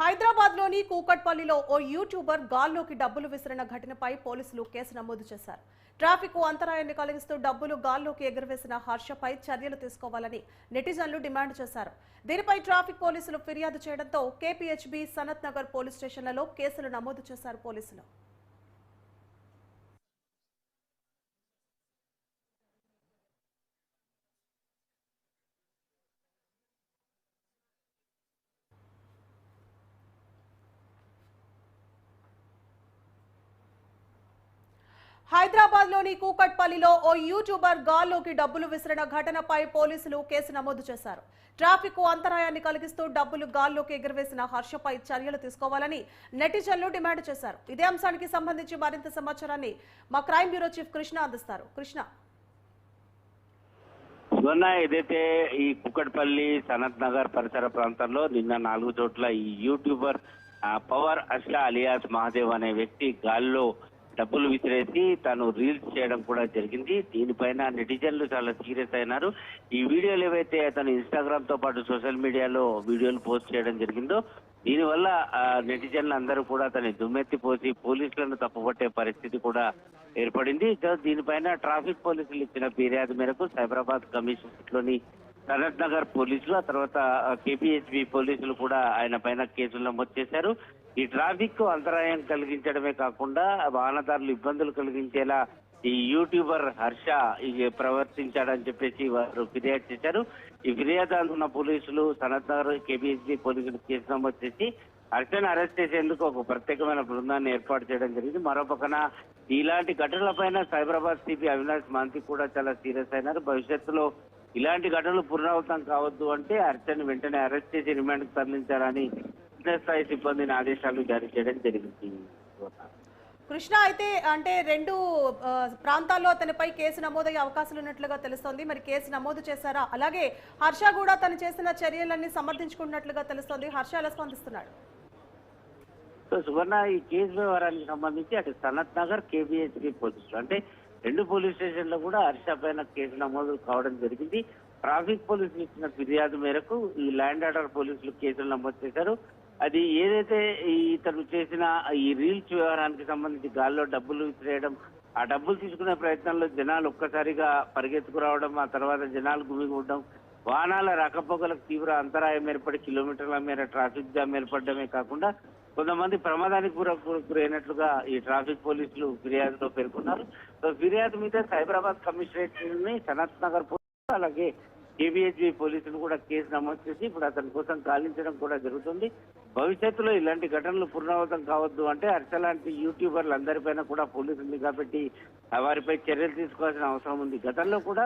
హైదరాబాద్లోని కూకట్పల్లిలో ఓ యూట్యూబర్ గాల్లోకి డబ్బులు విసిరిన ఘటనపై పోలీసులు కేసు నమోదు చేశారు. ట్రాఫిక్ అంతరాయాన్ని కలిగిస్తూ డబ్బులు గాల్లోకి ఎగురవేసిన హర్షపై చర్యలు తీసుకోవాలని నెటిజన్లు డిమాండ్ చేశారు. దీనిపై ట్రాఫిక్ పోలీసులు ఫిర్యాదు చేయడంతో కేపీహెచ్బీ, సనత్ నగర్ పోలీస్ స్టేషన్లలో కేసులు నమోదు చేశారు పోలీసులు. హైదరాబాద్లోని కూకట్పల్లిలో ఓ యూట్యూబర్ గాల్లోకి డబ్బులు విసిరిన ఘటనపై పోలీసులు కేసు నమోదు చేశారు. ట్రాఫిక్ అంతరాయాన్ని కలిగిస్తూ డబ్బులు గాల్లోకి ఎగురవేసిన హర్షపై చర్యలు తీసుకోవాలని నెటిజన్లు డిమాండ్ చేశారు. ఇదే అంశానికి సంబంధించి మరింత సమాచారాన్ని మా క్రైమ్ బ్యూరో చీఫ్ కృష్ణ అందిస్తారు. కృష్ణ, ఏదైతే ఈ కుక్కట్పల్లి, సనత్ నగర్ పరిసర ప్రాంతాల్లో నిన్న 4 చోట్ల ఈ యూట్యూబర్ పవర్ అస్లా అలియాస్ మహాదేవ్ అనే వ్యక్తి గాల్లో డబ్బులు విసిరేసి తను రీల్స్ చేయడం కూడా జరిగింది. దీనిపైన నెటిజన్లు చాలా సీరియస్ అయినారు. ఈ వీడియోలు ఏవైతే అతను ఇన్స్టాగ్రామ్ తో పాటు సోషల్ మీడియాలో వీడియోలు పోస్ట్ చేయడం జరిగిందో దీనివల్ల నెటిజన్లు అందరూ కూడా అతన్ని దుమ్మెత్తిపోసి పోలీసులను తప్పుపట్టే పరిస్థితి కూడా ఏర్పడింది. దీనిపైన ట్రాఫిక్ పోలీసులు ఇచ్చిన ఫిర్యాదు మేరకు సైబరాబాద్ కమిషనరేట్ లోని సనత్ నగర్ పోలీసులు, ఆ తర్వాత కేపీహెచ్బీ పోలీసులు కూడా ఆయన పైన కేసులు నమోదు చేశారు. ఈ ట్రాఫిక్ అంతరాయం కలిగించడమే కాకుండా వాహనదారులు ఇబ్బందులు కలిగించేలా ఈ యూట్యూబర్ హర్ష ప్రవర్తించాడని చెప్పేసి వారు ఫిర్యాదు చేశారు. ఈ ఫిర్యాదు అందుకున్న పోలీసులు సనత్ నగర్ కేపీహెచ్బీ పోలీసులు కేసు నమోదు చేసి హర్షను అరెస్ట్ చేసేందుకు ఒక ప్రత్యేకమైన బృందాన్ని ఏర్పాటు చేయడం జరిగింది. మరో పక్కన ఇలాంటి ఘటనలపైన సైబరాబాద్ సిపి అవినాష్ మాంతి కూడా చాలా సీరియస్ అయినారు. భవిష్యత్తులో ఇలాంటి ఘటనలు పునరావృతం కావద్దు అంటే హర్షను వెంటనే అరెస్ట్ చేసి రిమాండ్కు తరలించాలని స్థాయి సిబ్బందిని ఆదేశాలు జారీ చేయడం జరిగింది. కృష్ణ, అయితే అంటే 2 ప్రాంతాల్లో అతనిపై కేసు నమోదయ్యే అవకాశాలు ఉన్నట్లుగా తెలుస్తోంది. మరి కేసు నమోదు చేశారా? అలాగే హర్ష కూడా తను చేసిన చర్యలన్నీ సమర్థించుకున్నట్లుగా తెలుస్తోంది. హర్ష ఎలా స్పందిస్తున్నాడు? సువర్ణ, ఈ కేసు వ్యవహారానికి సంబంధించి అటు సనత్ నగర్, కేబిహెచ్బి పోలీసులు అంటే 2 పోలీస్ స్టేషన్లో కూడా హర్ష పైన కేసు నమోదు కావడం జరిగింది. ట్రాఫిక్ పోలీసులు ఇచ్చిన ఫిర్యాదు మేరకు ఈ ల్యాండ్ ఆర్డర్ పోలీసులు కేసులు నమోదు చేశారు. అది ఏదైతే ఇతను చేసిన ఈ రీల్స్ వ్యవహారానికి సంబంధించి గాల్లో డబ్బులు విసిరేయడం, ఆ డబ్బులు తీసుకునే ప్రయత్నంలో జనాలు ఒక్కసారిగా పరిగెత్తుకురావడం, ఆ తర్వాత జనాలు గుమిగూడడం, వాహనాల రాకపోకలకు తీవ్ర అంతరాయం ఏర్పడి కిలోమీటర్ల మేర ట్రాఫిక్ జామ్ ఏర్పడమే కాకుండా కొంతమంది ప్రమాదానికి గురైనట్లుగా ఈ ట్రాఫిక్ పోలీసులు ఫిర్యాదులో పేర్కొన్నారు. ఫిర్యాదు మీద సైబరాబాద్ కమిషనరేట్ ని సనత్ నగర్ పోలీసులు అలాగే కేబిహెచ్బి పోలీసులు కూడా కేసు నమోదు చేసి ఇప్పుడు అతని కోసం గాలించడం కూడా జరుగుతుంది. భవిష్యత్తులో ఇలాంటి ఘటనలు పునరావృతం కావద్దు అంటే హర్ష లాంటి యూట్యూబర్లు అందరిపైన కూడా పోలీసులు కాబట్టి వారిపై చర్యలు తీసుకోవాల్సిన అవసరం ఉంది. గతంలో కూడా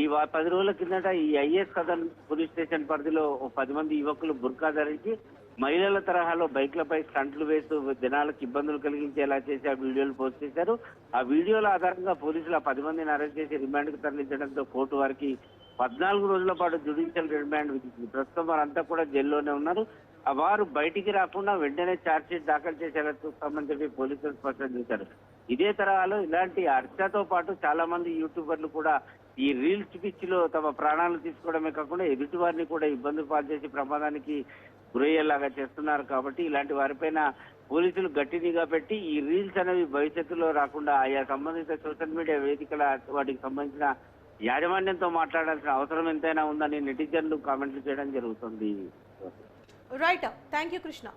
ఈ 10 రోజుల కిందట ఈ ఐఎస్ కదన్ పోలీస్ స్టేషన్ పరిధిలో 10 మంది యువకులు బుర్కా ధరించి మహిళల తరహాలో బైక్లపై స్టంట్లు వేస్తూ జనాలకు ఇబ్బందులు కలిగించేలా చేసి ఆ వీడియోలు పోస్ట్ చేశారు. ఆ వీడియోల ఆధారంగా పోలీసులు ఆ 10 మందిని అరెస్ట్ చేసి రిమాండ్కు తరలించడంతో కోర్టు వారికి 14 రోజుల పాటు జ్యుడిషియల్ రిమాండ్ విధించింది. ప్రస్తుతం వారంతా కూడా జైల్లోనే ఉన్నారు. వారు బయటికి రాకుండా వెంటనే ఛార్జ్షీట్ దాఖలు చేసేలా చూస్తామని చెప్పి పోలీసులు స్పష్టం చేశారు. ఇదే తరహాలో ఇలాంటి హర్షతో పాటు చాలా మంది యూట్యూబర్లు కూడా ఈ రీల్స్ పిచ్చిలో తమ ప్రాణాలు తీసుకోవడమే కాకుండా ఎదుటి వారిని కూడా ఇబ్బందులు పాలు చేసి ప్రమాదానికి గురయ్యేలాగా చేస్తున్నారు. కాబట్టి ఇలాంటి వారిపైన పోలీసులు గట్టి నిఘా పెట్టి ఈ రీల్స్ అనేవి భవిష్యత్తులో రాకుండా ఆయా సంబంధిత సోషల్ మీడియా వేదికల వాటికి సంబంధించిన యాజమాన్యంతో మాట్లాడాల్సిన అవసరం ఎంతైనా ఉందని నెటిజన్లు కామెంట్లు చేయడం జరుగుతుంది. Right, thank you Krishna.